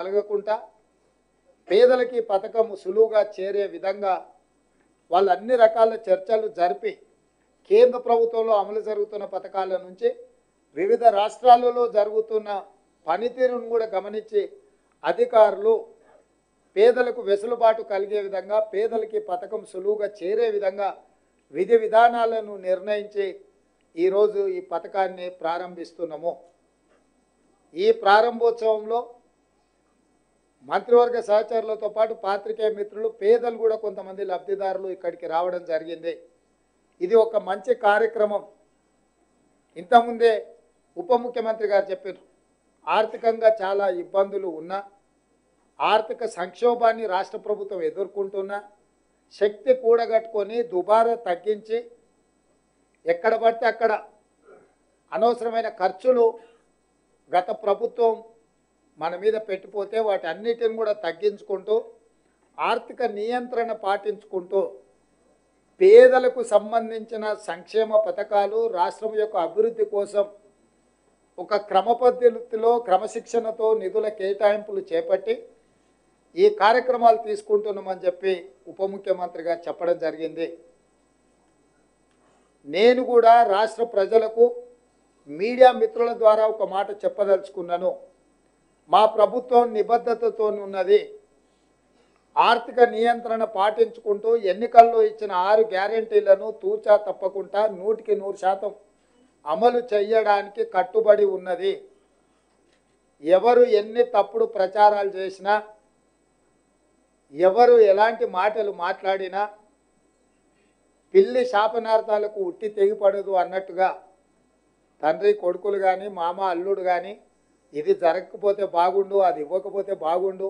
కలగకుండా పేదలకి పథకం సులువుగా చేరే విధంగా వాళ్ళు అన్ని రకాల చర్చలు జరిపి కేంద్ర ప్రభుత్వంలో అమలు జరుగుతున్న పథకాల నుంచి వివిధ రాష్ట్రాలలో జరుగుతున్న పనితీరును కూడా గమనించి అధికారులు పేదలకు వెసులుబాటు కలిగే విధంగా పేదలకి పథకం సులువుగా చేరే విధంగా విధి విధానాలను నిర్ణయించి ఈరోజు ఈ పథకాన్ని ప్రారంభిస్తున్నాము. ఈ ప్రారంభోత్సవంలో మంత్రివర్గ సహచరులతో పాటు పాత్రికేయ మిత్రులు పేదలు కూడా కొంతమంది లబ్ధిదారులు ఇక్కడికి రావడం జరిగింది. ఇది ఒక మంచి కార్యక్రమం. ఇంతకుముందే ఉప ముఖ్యమంత్రి గారు చెప్పారు, ఆర్థికంగా చాలా ఇబ్బందులు ఉన్నా, ఆర్థిక సంక్షోభాన్ని రాష్ట్ర ప్రభుత్వం ఎదుర్కొంటున్నా శక్తి కూడగట్టుకొని దుబారా తగ్గించి ఎక్కడ పడితే అక్కడ అనవసరమైన ఖర్చులు గత ప్రభుత్వం మన మీద పెట్టిపోతే వాటి అన్నిటిని కూడా తగ్గించుకుంటూ ఆర్థిక నియంత్రణ పాటించుకుంటూ పేదలకు సంబంధించిన సంక్షేమ పథకాలు రాష్ట్రం యొక్క అభివృద్ధి కోసం ఒక క్రమ పద్ధతిలో క్రమశిక్షణతో నిధుల కేటాయింపులు చేపట్టి ఈ కార్యక్రమాలు తీసుకుంటున్నామని చెప్పి ఉప ముఖ్యమంత్రి గారు చెప్పడం జరిగింది. నేను కూడా రాష్ట్ర ప్రజలకు మీడియా మిత్రుల ద్వారా ఒక మాట చెప్పదలుచుకున్నాను. మా ప్రభుత్వం నిబద్ధతతో ఉన్నది. ఆర్థిక నియంత్రణ పాటించుకుంటూ ఎన్నికల్లో ఇచ్చిన 6 గ్యారెంటీలను తూచా తప్పకుండా 100% అమలు చేయడానికి కట్టుబడి ఉన్నది. ఎవరు ఎన్ని తప్పుడు ప్రచారాలు చేసినా, ఎవరు ఎలాంటి మాటలు మాట్లాడినా పిల్లి శాపనార్థాలకు ఉట్టి తెగిపడదు అన్నట్టుగా తండ్రి కొడుకులు కానీ మామ అల్లుడు కానీ ఇది జరగకపోతే బాగుండు, అది ఇవ్వకపోతే బాగుండు,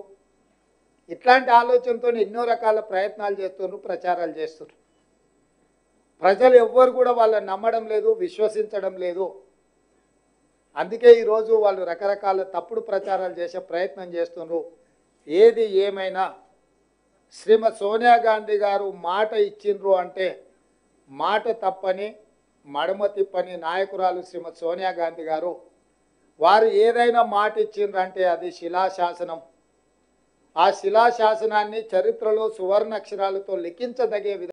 ఇట్లాంటి ఆలోచనతో ఎన్నో రకాల ప్రయత్నాలు చేస్తున్నారు, ప్రచారాలు చేస్తున్నారు. ప్రజలు ఎవ్వరు కూడా వాళ్ళని నమ్మడం లేదు, విశ్వసించడం లేదు. అందుకే ఈరోజు వాళ్ళు రకరకాల తప్పుడు ప్రచారాలు చేసే ప్రయత్నం చేస్తున్నారు. ఏది ఏమైనా శ్రీమతి సోనియా గాంధీ గారు మాట ఇచ్చిండ్రు అంటే మాట తప్పని మడమ తిప్పని నాయకురాలు శ్రీమతి సోనియా గాంధీ గారు. వారు ఏదైనా మాట ఇచ్చిండ్రు అంటే అది శిలాశాసనం. ఆ శిలాశాసనాన్ని చరిత్రలో సువర్ణ అక్షరాలతో లిఖించదగే